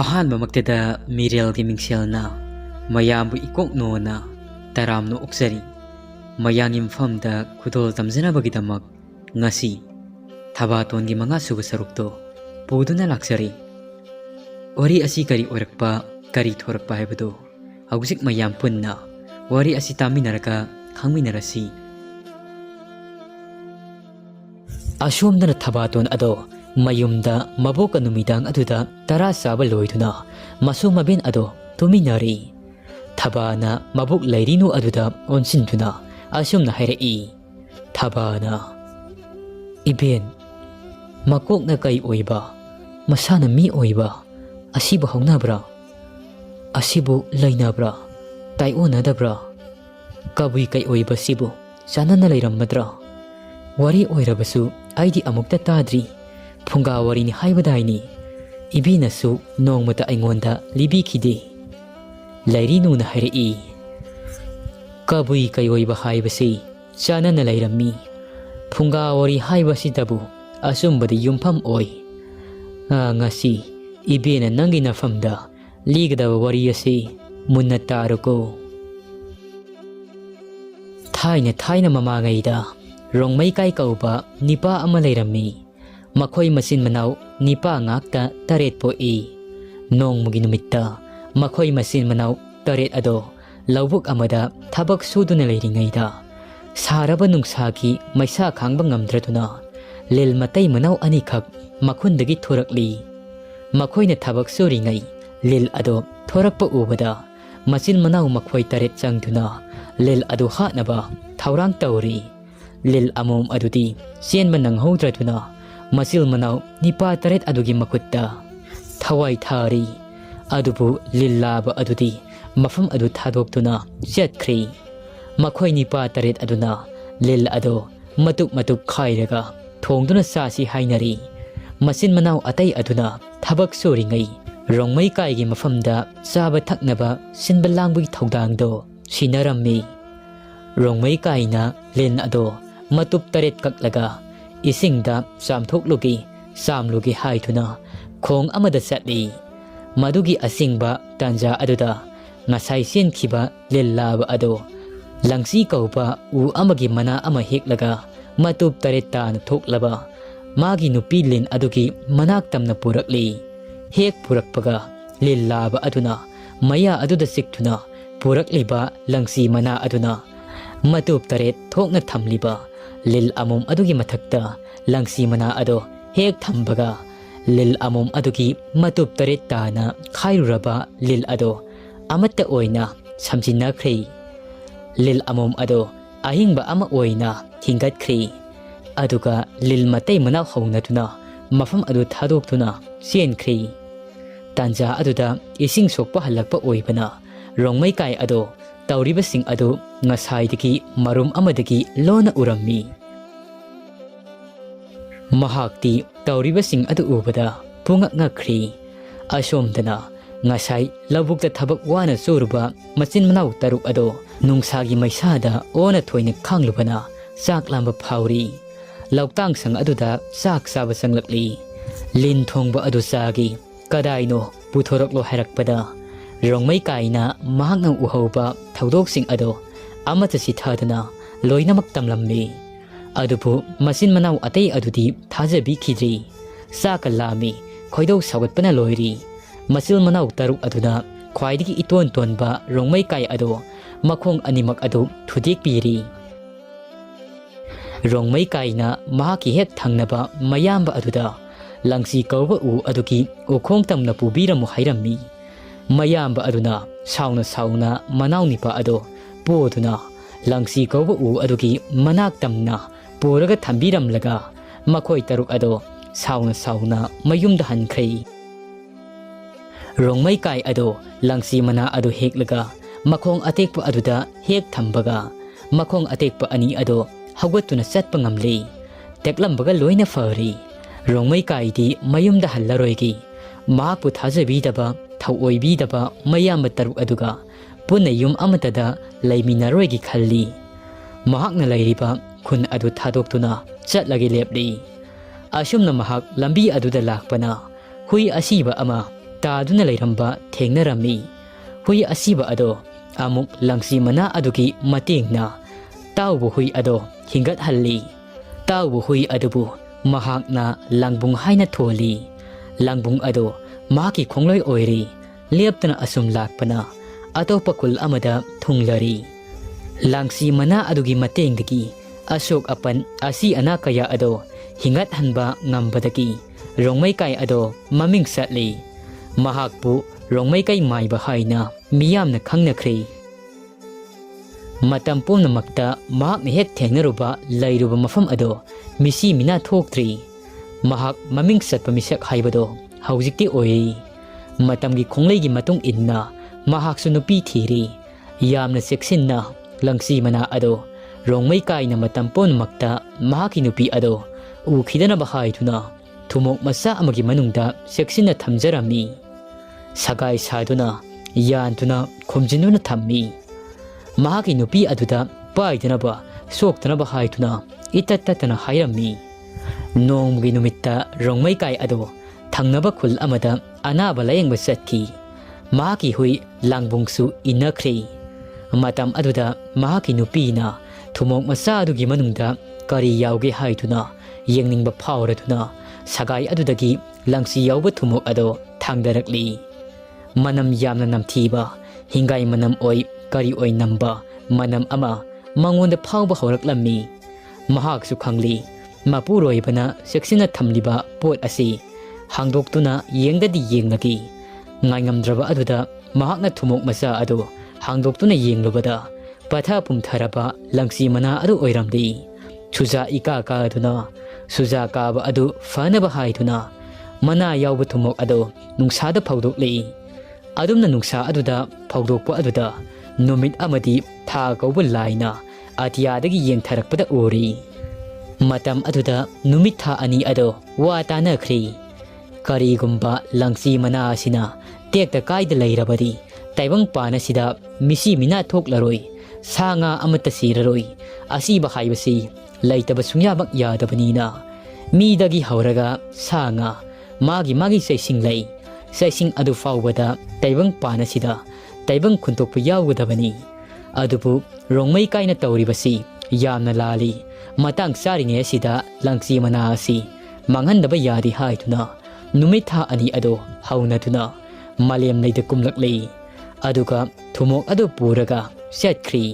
ꯑꯍꯥꯟꯕꯃꯛꯇꯗ Meerel Gi Mingselna mayambu ikoknona taramno oksari mayanggi mafamda khudol tamjanabagidamak ngasi Thabatongi manga suba sarukto puduna laksari wari asi kari oirakpa kari thorakpa haibado hauzik mayam punna wari asi taminaraka khangminarasi asomdana Thabaton ado mayumda maboka numidang aduda tara saba loiduna masu mabin ado tuminari Thabana mabuk lairinu aduda onsinduna asumna hairai Thabana iben makokna keioiba masana mi oiba asibu haunabra asibu lainabra tai'onadabra kabui keioiba sibu sanana leirammadra wari oirabasu aidi amukta tadri phunga wari ni haibadaini ibinasu nongmata aingonda libikhide lairinu na hairai kabui keioiba haibasi sanana leirammi phunga wari haibasidabu asumbadi yumpham oi ngasi ibena nangi nafamda ligadaba wari asi munna taruko thaina mamangaida rongmai kai kauba nipa ama leirammi makhoi masin manau nipa ngakta taret poi nongmugi numitta makhoi masin manau taret ado laubuk amada thabak suduna leiringaida saraba nungsagi maisa khangba ngamdraduna lel matai manau anikhak makhundagi thorakli makhoina thabak suringai lel ado thorakpa ubada masin manau makhoi taret changduna lel ado hanaba thaurang tawri lel amom adudi sienma nanghodraduna masil manau nipa taret adugi makutta thawai thari adubu lillaba adudi mafam adu thadoktuna chatkhri makhoi nipa taret aduna lil ado matuk khairaga thongduna sasi hainari masin manau atai aduna thabak soringai rongmai kaigi mafamda chaba thaknaba sinba langbugi thodangdo sinarammi rongmai kaina len ado matup taret kaklaga isingda samthoklugi samlugi haithuna khong amada chatli madugi asingba tanja aduda ngasai senkhiba lellaba ado langsi kauba u amagi mana ama heklaga matup taret tan thoklaba magi nupi len adugi manak tamna purakli hek purakpaga lellaba aduna maya aduda sikthuna purakliba langsi mana aduna matup taret thokna thamliba lil amom adugi mathakta langsi mana ado hek thambaga lil amom adugi matup taret tana khairuraba lil ado amatta oina samjinnakhri lil amom ado ahingba ama oina hingatkhri aduga lil matai mana hounatuna mafam adu thadoktuna sienkhri tanja aduda ising sokpa halakpa oibana rongmai kai ado tauribasing adu ngasaidagi marum amadagi lona urammi mahakti tauribasing adu ubada pungak ngakri asomdana ngasai labukta thabak wana suruba macin manau taruk ado nungsagi maisada ona thoina khanglubana sak lamba phauri lautang sang aduda sak saba sanglakli lin thongba adu sagi kadaino puthoroklo hairakpada rongmai kaina mahakna uhoba thaudok sing ado amata sithadana loinamak tamlammi adubu masin manau atei adudi thajabi khidri sakalami khoidau sagatpana loiri masil manau taruk aduna khwaidigi iton tonba rongmai kai ado makhong animak adu thudik piri rongmai kaina mahaki hek thangnaba mayamba aduda langsi kauba u aduki okhong tamna pubiramu hairammi mayamba aduna sauna manau nipa ado poduna langsi kauba u aduki manak tamna poraga thambiramlaga makhoi taruk ado sauna mayumda hankhrai rongmai kai ado langsi mana ado heklaga makhong atekpa aduda hek thambaga makhong atekpa ani ado hawatuna satpa ngamle teklambaga loina fari rongmai kai di mayumda hallaroigi mahakpu thajabidaba thauoibidaba mayamba taruk aduga punna yum amatada leiminaroigi khalli mahakna leiriba khun adu thadoktuna chatlagi lepli asumna mahak lambi aduda lakpana hui asiba ama तादुना लैरंबा थेंगनरमी हुई असीबा अदो अमुक लंगसी मना अदुगी मतेंगना ताउबु हुई अदो हिंगत हल्ली ताउबु हुई अदुबु महाकना लंगबुंग हाइना थोली लंगबुंग अदो माकी खोंगलोय ओइरी लेप्तना assume लाकपना अतोपा कुल अमदा थुंगलरी लंगसी मना अदुगी मतेंगदगी अशोक अपन असी अना कया अदो हिंगत हनबा ngambadagi रोंगमै काई अदो ममिंग सटली महाकपु रोंगमै काई माइबा हाइना मियामना खंगनख्रे मतम पुनमक्ता महाकने हेक थेंगनरुबा लैरुबा मफम अदो मिसी मिना थोक्ट्री महाक ममिंग सटपा मिसक हाइबदो हौजिकति ओइ मतमगी खोंगलैगी मतुंग इन्ना महाकसु नुपी थीरी यामना सेक्सिन्ना लंगसी मना अदो रोंगमै काईना मतम पुनमक्ता महाकी नुपी अदो उखिदनबा हाइथुना थुमोक मसा अमगी मनुंगदा सेक्सिन्ना थमजरमी सगाई सादुना यानतुना खुमजिनुना थम्मी महाकी नुपी अदुदा पाइदनबा सोक्तनबा हाइथुना इतत्ततना हाइरम्मी नोंगगी नुमित्ता रोंगमै काई अदो थंगनबा खुल अमदा अनाबा लायेंगबा चटकी महाकी हुई लांगबुंगसु इनख्रे मतम अदुदा महाकी नुपीना थुमोक मसा अदुगी मनुंगदा करी यावगे हाइथुना येंगनिंगबा फावरदुना सगाई अदुदगी लंगसी यावबा थुमोक अदो थांगदरकली मनम यामना नमथीबा हिंगाई मनम ओइ करी ओइ नंबा मनम अमा मंगोंदा फावबा हौरकलम्मी महाकसु खंगली मपुरोइबना सेक्सिना थमलिबा पोट असी हांगदोक्तुना येंगददी येंगलगी ngaingamdraba aduda mahakna thumok masa adu hangdoktuna yenglubada patha pumtharaba langsi mana adu oiramdi chuja ika ka aduna suja ka ba adu fanaba haiduna mana yawba thumok adu nungsada phawdokli adumna nungsa aduda phawdokpa aduda numit amadi tha kauba laina atiyadagi yengtharakpada ori matam aduda numit tha ani adu wa tanakhri karigumba langsi mana asina tekta kaida lairabadi taibang pana sida misi mina thoklaroi sanga amata siraroi asiba haibasi laitaba sungyabak yadabanina midagi hauraga sanga magi saising lay saising adu fawbada taibang pana sida taibang khuntokpu yawgadabani adubu rongmai kaina tawribasi yamna lali matang saringe sida langsi mana asi manghandaba yadi haituna numitha ani ado haunatuna malem leida kumlaklei aduga thumok adu puraga setkhri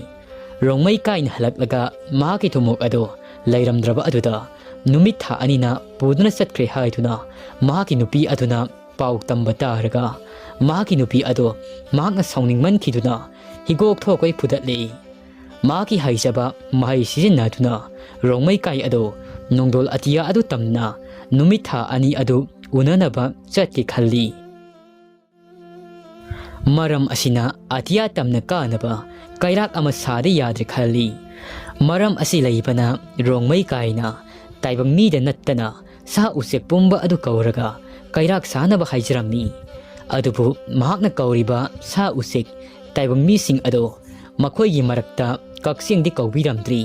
rongmai kain halaklaga mahaki thumok ado lairamdraba aduda numitha anina puduna setkhri haituna mahaki nupi aduna pau tamba taraga mahaki nupi ado mahakna sauningman khiduna higok thokoi phudatli mahaki haijaba mahai sijinnatuna rongmai kai ado nongdol atia adu tamna numitha ani adu unanaba chatki khalli maram asina atia tamna kanaba kairak ama sade yadre khalli maram asi laibana rongmai kaina taibang mi da nattana sa usek pumba adu kauraga kairak sanaba haijrami adubu mahakna kauriba sa usek taibang mi sing ado makhoi gi marakta kaksing di kaubiramdri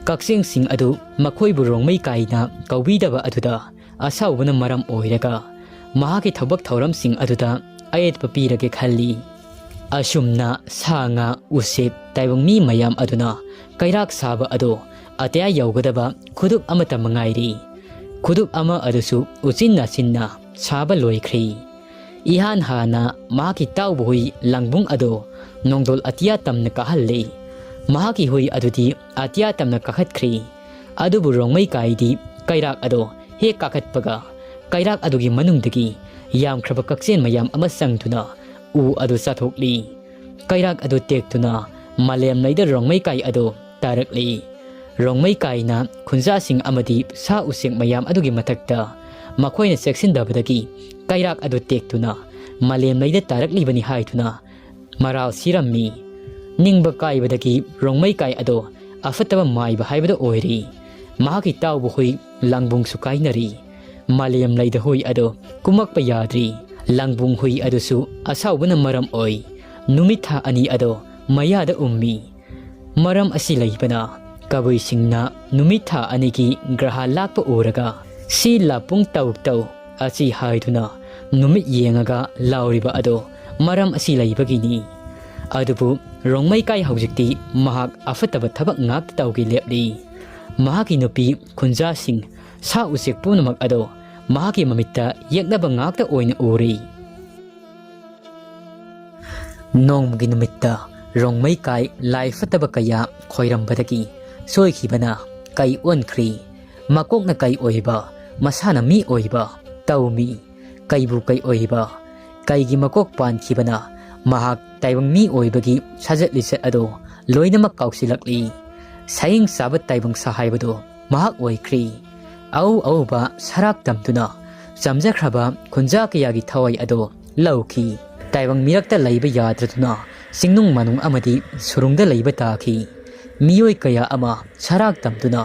kaksing sing adu makhoi bu rongmai kaina kaubidaba aduda asawbana maram oiraga mahaki thabak thauram sing aduda ayet papirage khalli asumna sanga usep taibang mi mayam aduna kairak saba ado atya yaugadaba khuduk amata mangairi khuduk ama adusu uchinna sinna saba loikhri ihan hana mahaki tawbui langbung ado nongdol atya tamna kahalli mahaki hui adudi atya tamna kakhatkhri adubu rongmai kaidi kairak ado he kakhatpaga kairak adugi manungdagi yam khraba kaksen mayam ama sangtuna u adu sathokli kairak adu tektuna malem naida rongmai kai adu tarakli rongmai kai na khunja sing amadi sa useng mayam adugi mathakta makhoina section dabadagi kairak adu tektuna malem naida tarakli bani haituna maral sirammi ningba kai badagi rongmai kai adu afataba mai ba haibada oiri mahaki tawbu hui langbung sukainari malem laida hui ado kumak pa yadri langbung hui ado su asawbana maram oi numitha ani ado mayada ummi maram asi laibana kabui singna numitha anigi graha lakpa uraga si lapung taw asi haiduna numit yengaga lauriba ado maram asi laibagini adubu rongmai kai haujikti mahak afataba thabak ngak tawgi lepli mahaki nupi khunja sing sa usek punamak ado mahaki mamitta yeknaba ngakta oina uri nongmugi numitta rongmai kai lai fataba kaya khoirambadagi soikhibana kai onkhri makokna kai oiba masana mi oiba taumi kaibu kai oiba kaigi makok pankhibana mahak taibang mi oibagi sajat lisat ado loinamak kausilakli saying sabat taibang sahaibado mahak oikhri au ba sarak tamtuna jamjakhraba khunja kayagi thawai ado lauki taibang mirakta laiba yadratuna singnung manung amadi surungda laiba taki miyoi kaya ama sarak tamtuna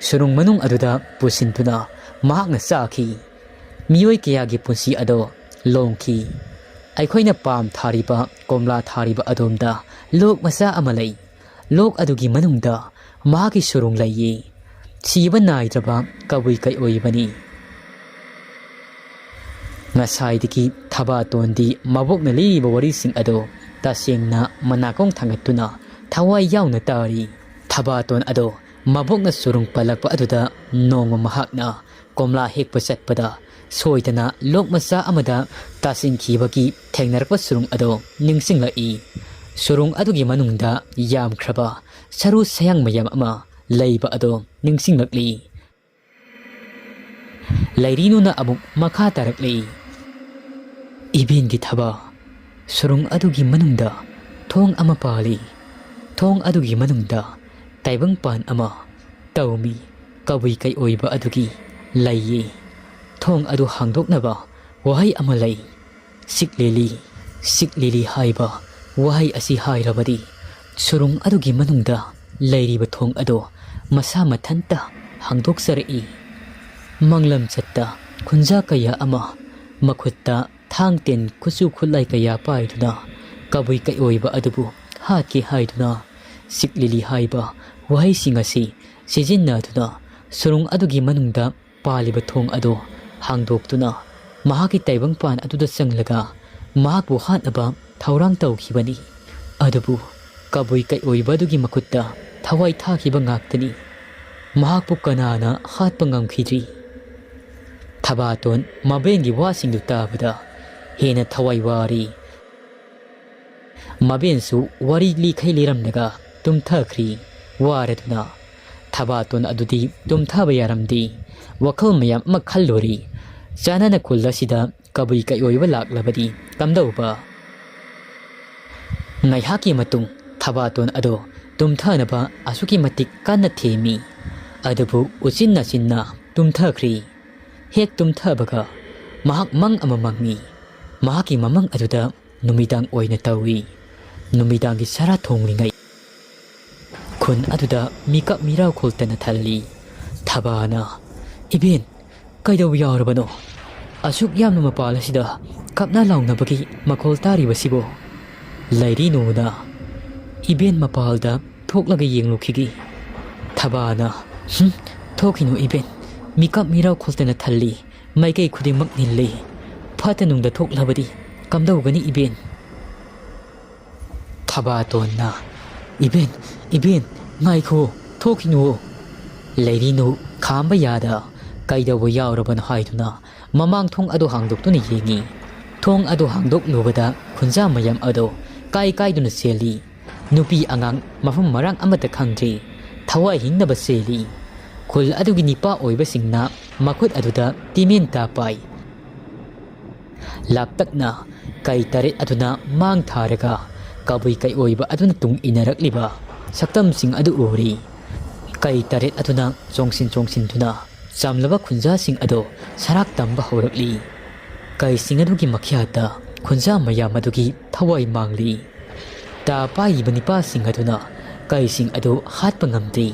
surung manung aduda pusintuna mahakna saki miyoi kayagi punsi ado longki ꯑꯩꯈꯣꯏꯅ ꯄꯥꯝ ꯊꯥꯔꯤꯕ ꯀꯣꯝꯂꯥ ꯊꯥꯔꯤꯕ ꯑꯗꯣꯝꯗ ꯂꯣꯛ ꯃꯆꯥ ꯑꯃ ꯂꯩ ꯂꯣꯛ ꯑꯗꯨꯒꯤ ꯃꯅꯨꯡꯗ ꯃꯍꯥꯛꯀꯤ ꯁꯨꯔꯨꯡ ꯂꯩꯌꯦ ꯁꯤꯕ ꯅꯥꯏꯗ꯭ꯔꯕ ꯀꯕꯨꯏ ꯀꯩꯑꯣꯏꯕꯅꯤ ꯉꯁꯥꯏꯗꯒꯤ ꯊꯕꯥꯇꯣꯟꯗꯤ ꯃꯕꯣꯛꯅ ꯂꯤꯔꯤꯕ ꯋꯥꯔꯤꯁꯤꯡ ꯑꯗꯣ ꯇꯁꯦꯡꯅ ꯃꯅꯥꯀꯣꯡ ꯊꯥꯡꯒꯠꯇꯨꯅ ꯊꯋꯥꯏ ꯌꯥꯎꯅ ꯇꯥꯔꯤ ꯊꯕꯥꯇꯣꯟ ꯑꯗꯣ ꯃꯕꯣꯛꯅ ꯁꯨꯔꯨꯡ ꯄꯜꯂꯛꯄ ꯑꯗꯨꯗ ꯅꯣꯡꯃ ꯃꯍꯥꯛꯅ ꯀꯣꯝꯂꯥ ꯍꯦꯛꯄ ꯆꯠꯄꯗ soitana lok masa amada tasinkhibagi thengnarakpa surung ado ningsinglai surung adugi manungda yamkhraba saru sayang mayam ama leiba ado ningsinglakli lairinuna amuk makha tarakli ibingi thaba surung adugi manungda thong ama pali thong adugi manungda taibang pan ama taumi kabui kai oiba adugi laiye thong adu hangdoknaba wahai ama lei siklili haiba wahai asi hairabadi surung adugi manungda leiriba thong ado masa mathanta hangdoksarei manglam chatta khunja kaya ama makhutta thangten kuchu khulai kaya paiduna kabui kai oiba adubu hatki haiduna siklili haiba wahai singasi sijinna duna surung adugi manungda paliba thong ado hangdoktuna mahaki taibang pan aduda sanglaga mahakbu hatnaba thaurang tawkhibani adubu kabui kai oiba dugi makutta thawai thakiba ngaktani mahakbu kanana hatpa ngamkhidri Thabaton mabengi wasingdu tabada hena thawai wari mabensu wari likhai liramnaga tumthakhri waraduna Thabaton adudi tumthaba yaramdi wakhal mayam makhallori janana kullasida kabui kai oiba laklabadi kamdauba ngaihaki matung Thabaton ado tumthanaba asuki matik kanna themi adubu uchinna chinna tumthakhri hek tumthabaga mahak mang amamangi mahaki mamang aduda numidang oina tawi numidangi sara thonglingai khun aduda mikap mirau kholtana thalli Thabana ibin kaidaw yaurabano asuk yamna mapalasida kapna laungnabagi makhol taribasibo lairinuna ibin mapalda thoklaga yenglukhigi Thabana thokinu ibin mikap mirau kholtana thalli maikai khudimak nilli phatanungda thoklabadi kamdawgani ibin Thabatonna ibin ngaikho thokinu lairinu khamba yada kaidaw yaurabano haiduna mamang thong ado hangdoktuna yengi thong ado hangdok lubada khunja mayam ado kaiduna seli nupi angang mafam marang amata khangdri thawai hingnaba seli khul adugi nipa oiba singna makhut aduda timen ta pai laptakna kai taret aduna mang tharaga kabui kai oiba aduna tung inarakliba saktam sing adu uri kai taret aduna chongsin tuna chamlaba khunja sing ado sarak tamba horakli kai sing adugi makhyata khunja mayam adugi thawai mangli ta pai bani pa sing aduna kai sing ado hatpa ngamdi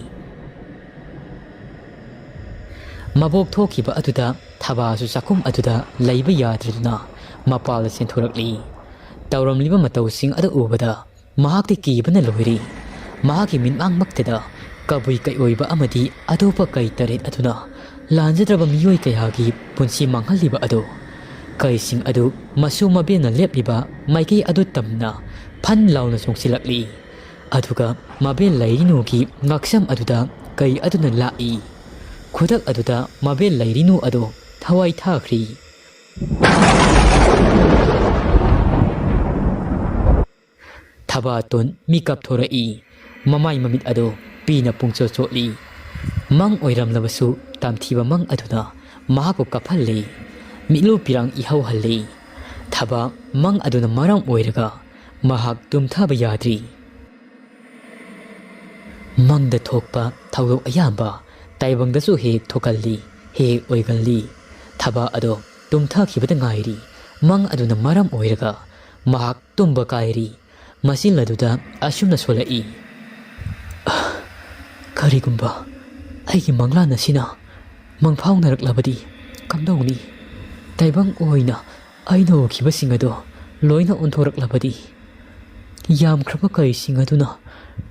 mabok thokiba aduda thabasu sakum aduda leiba yadrina mapal senthorakli tawramliba matau sing adu ubada mahakti kibana loiri mahaki minmang maktada kabui kai oiba amadi adopa kai taret aduna lanjadraba miyoi kayagi punsi manghalliba ado Kaising adu masu mabena lepliba maikei adu tamna phan launa songsilakli. Aduga mabel lairinu ki ngaksam aduda kai aduna lai. Khudak aduda mabel lairinu adu thawai thakri. Thabaton mikap thorai. Mamai mamit adu pina pungcho chotli. Mang oiram labasu tamthiba mang aduna mahaku kaphalli. Mitlu pirang ihau halli. Thaba mang aduna maram oiraga mahak tumthaba yadri. Mangda thokpa thawdok ayamba taibangdasu he thokalli he oigalli. Thaba ado tumthakibada ngairi. Mang aduna maram oiraga mahak tumba kairi. Masil aduda asumna solai. Karigumba aigi manglana sina mangphau naraklabadi kamdawni. Taibang oina aina oikhiba ado loina onthoraklabadi. Yam khraba kaising aduna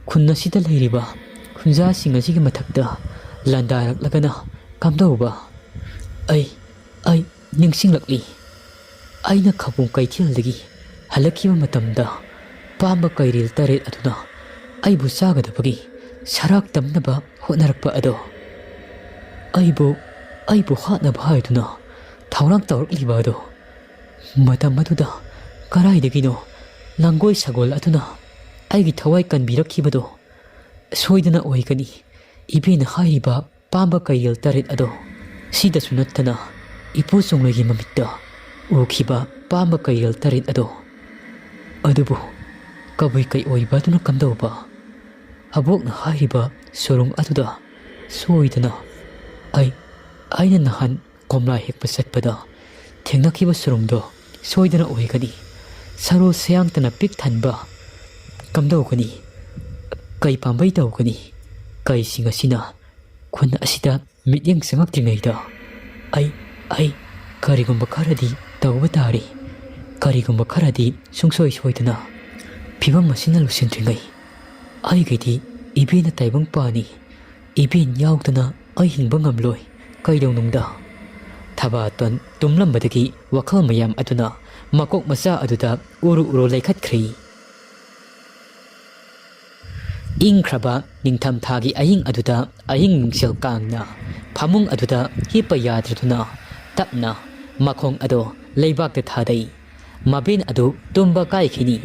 khunna sida leiriba khunja sing asigi mathakda landaraklagana kamdawba. Ai ningsinglakli. Aina khabung kaithildagi halakhiba matamda pamba kairil taret aduna aibu sagadabagi sarak tamnaba hotnarakpa ado. Aibu hatnaba haiduna thawrang tawrakliba ado. Matam aduda karaidagino langoi sagol aduna aigi thawai kanbirakhibado soidana oigani. Ibena hairiba pamba kairil taret ado sida sunattana ipu songlogi mamitta ukhiba pamba kairil taret ado. Adubu kabui keioiba aduna kamdawba. Abokna hairiba sorong aduda soidana aina nahan komla hekpa satpada thengnakiba sorongdo soidana oigani. Saro sayangtana pik thanba kamdawgani kai pambai tawgani. Kaising asina khun asida mityang sangakdringaida ai karigumba kharadi tawba tari. Karigumba kharadi sungsoi soidana phibam asina lusindringai aigidi ibena taibang pani. Iben yaudana ai hingba ngamloi kaidawnungda. Thabaton tumlambadagi wakhal mayam aduna makok masa aduda uru laikhatkri. Ingkraba ningtham thagi ahing aduda ahing mingsel kangna phamung aduda hipa yadraduna tapna makhong ado leibakta thadai. Maben adu tumba kaikhini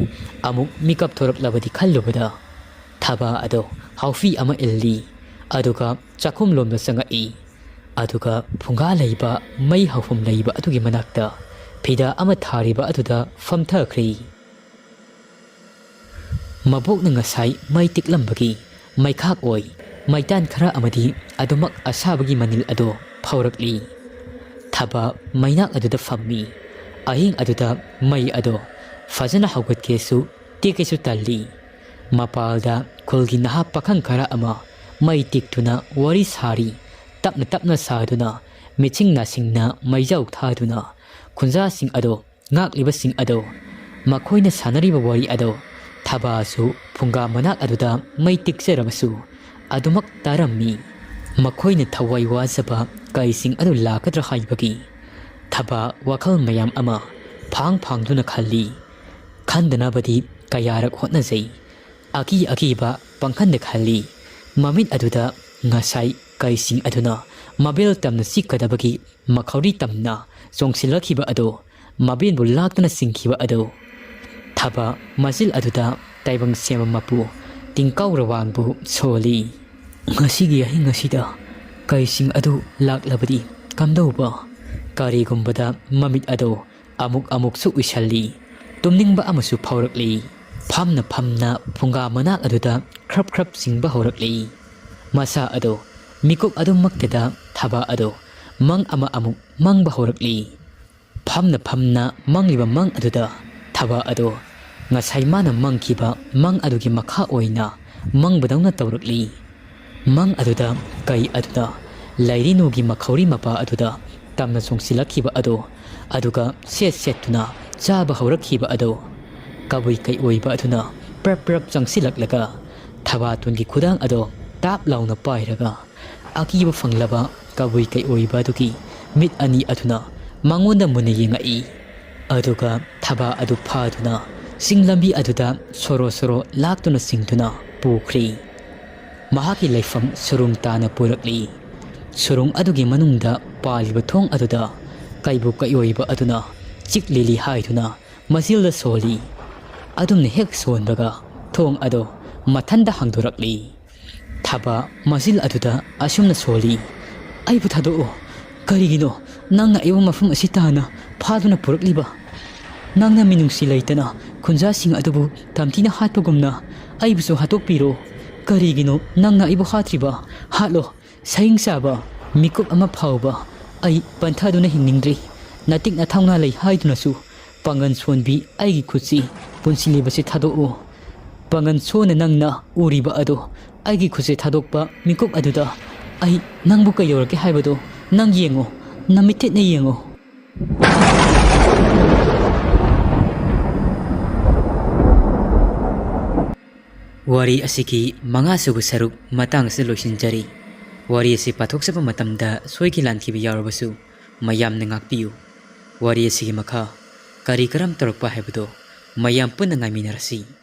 amuk mikap thoraklabadi khallubada thaba ado haufi ama illi aduga chakhum lomda sangai. Aduga phunga leiba mai haufum leiba adugi manakta phida ama thariba aduda famthakri. Mabok na ngasai mai tiklambagi mai khak oi maitan khara amadi adumak asabagi manil ado phaurakli. Thaba mainak aduda fammi ahing aduda mai ado fajana haugatkesu tikesu talli. Mapalda khulgi naha pakhang khara ama mai tiktuna wari sari tapna saduna miching na singna maijau thaduna khunja sing ado ngakliba sing ado makhoina sanariba wari ado thabasu phunga manak aduda mai tikseramasu adumak tarammi. Makhoina thawai wajaba kaising adu lakadra haibagi thaba wakhal mayam ama phangduna khalli. Khandanabadi kayarak hotnajai akiba pangkhanda khalli. Mamit aduda ngasai kaising aduna mabel tamna sikadabagi makhauri tamna songsilakhiba ado maben bu laktana singkhiba ado. Thaba masil aduda taibang sema mapu tingkau rawangbu soli. Ngasigi ahing ngasida kaising adu laklabadi kamdawba. Karigumbada mamit ado amuk su usalli tumningba amasu phaurakli. Phamna phunga manak aduda khrap singba horakli. Masa ado mikuk adu maktada thaba ado mang ama amuk mangba horakli. Phamna mangliba mang aduda thaba ado ngasai mana mangkiba mang adugi makha oina mangbadawna tawrakli. Mang aduda kai aduda lairinugi makhauri mapa aduda tamna songsilakhiba ado aduga settuna chaba horakhiba ado. Kabui keioiba aduna prap changsilaklaga Thabatongi khudang ado tap launa pairaga akiba fanglaba kabui keioiba duki mit ani aduna ꯃꯉꯣꯟꯗ ꯃꯨꯟꯅ ꯌꯦꯡꯉꯛꯏ ꯑꯗꯨꯒ ꯊꯕꯥ ꯑꯗꯨ ꯐꯥꯗꯨꯅ ꯆꯤꯡ ꯂꯝꯕꯤ ꯑꯗꯨꯗ ꯁꯣꯔꯣ ꯁꯣꯔꯣ ꯂꯥꯛꯇꯨꯅ ꯆꯤꯡꯗꯨꯅ ꯄꯨꯈ꯭ꯔꯤ ꯃꯍꯥꯛꯀꯤ ꯂꯩꯐꯝ ꯁꯨꯔꯨꯡ ꯇꯥꯅ ꯄꯨꯔꯛꯂꯤ ꯁꯨꯔꯨꯡ ꯑꯗꯨꯒꯤ ꯃꯅꯨꯡꯗ ꯄꯥꯜꯂꯤꯕ ꯊꯣꯡ ꯑꯗꯨꯗ ꯀꯩꯕꯨ ꯀꯩꯑꯣꯏꯕ ꯑꯗꯨꯅ ꯆꯤꯛꯂꯤꯂꯤ ꯍꯥꯏꯗꯨꯅ ꯃꯆꯤꯜꯗ ꯁꯣꯜꯂꯤ ꯑꯗꯨꯝꯅ ꯍꯦꯛ ꯁꯣꯟꯕꯒ ꯊꯣꯡ ꯑꯗꯨ ꯃꯊꯟꯗ ꯍꯥꯡꯗꯣꯔꯛꯂꯤ ꯊꯕꯥ ꯃꯆꯤꯜ ꯑꯗꯨꯗ ꯑꯁꯨꯝꯅ ꯁꯣꯜꯂꯤ ꯑꯩꯕꯨ ꯊꯥꯗꯣꯛꯑꯣ ꯀꯔꯤꯒꯤꯅꯣ ꯅꯪꯅ ꯑꯩꯕꯨ ꯃꯐꯝ ꯑꯁꯤ ꯇꯥꯅ ꯐꯥꯗꯨꯅ ꯄꯨꯔꯛꯂꯤꯕ ꯅꯪꯅ ꯃꯤꯅꯨꯡꯁꯤ ꯂꯩꯇꯅ ꯈꯨꯟꯖꯥꯁꯤꯡ ꯑꯗꯨꯕꯨ ꯇꯝꯊꯤꯅ ꯍꯥꯠꯄꯒꯨꯝꯅ ꯑꯩꯕꯨꯁꯨ ꯍꯥꯠꯇꯣꯛꯄꯤꯔꯣ ꯀꯔꯤꯒꯤꯅꯣ ꯅꯪꯅ ꯑꯩꯕꯨ ꯍꯥꯠꯇ꯭ꯔꯤꯕ ꯍꯥꯠꯂꯣ ꯁꯍꯤꯡ ꯆꯥꯕ ꯃꯤꯀꯨꯞ ꯑꯃ ꯐꯥꯎꯕ ꯑꯩ ꯄꯟꯊꯥꯗꯨꯅ ꯍꯤꯡꯅꯤꯡꯗ꯭ꯔꯤ ꯅꯇꯤꯛ ꯅꯊꯧꯅꯥ ꯂꯩ ꯍꯥꯏꯗꯨꯅꯁꯨ ꯄꯥꯡꯒꯟ ꯁꯣꯟꯕꯤ ꯑꯩꯒꯤ ꯈꯨꯠꯁꯤ ꯄꯨꯟꯁꯤꯜꯂꯤꯕꯁꯤ ꯊꯥꯗꯣꯛꯎ ꯄꯥꯡꯒꯟ ꯁꯣꯟꯅ ꯅꯪꯅ ꯎꯔꯤꯕ ꯑꯗꯣ ꯑꯩꯒꯤ ꯈꯨꯠꯁꯤ ꯊꯥꯗꯣꯛꯄ ꯃꯤꯀꯨꯞ ꯑꯗꯨꯗ ꯑꯩ ꯅꯪꯕꯨ ꯀꯩꯗꯧꯔꯛꯀꯦ ꯍꯥꯏꯕꯗꯣ ꯅꯪ ꯌꯦꯡꯉꯣ ꯅꯃꯤꯠꯇꯦꯠꯅ ꯌꯦꯡꯉꯣ ꯋꯥꯔꯤ ꯑꯁꯤꯒꯤ ꯃꯉꯥꯁꯨꯕ ꯁꯔꯨꯛ ꯃꯇꯥꯡ ꯑꯁꯤꯗ ꯂꯣꯏꯁꯤꯟꯖꯔꯤ ꯋꯥꯔꯤ ꯑꯁꯤ ꯄꯥꯊꯣꯛꯆꯕ ꯃꯇꯝꯗ ꯁꯣꯏꯈꯤ ꯂꯥꯟꯈꯤꯕ ꯌꯥꯎꯔꯕꯁꯨ ꯃꯌꯥꯝꯅ ꯉꯥꯛꯄꯤꯌꯨ ꯋꯥꯔꯤ ꯑꯁꯤꯒꯤ ꯃꯈꯥ ꯀꯔꯤ ꯀꯔꯝ ꯇꯧꯔꯛꯄ ꯍꯥꯏꯕꯗꯣ ꯃꯌꯥꯝ ꯄꯨꯟꯅ ꯉꯥꯏꯃꯤꯟꯅꯔꯁꯤ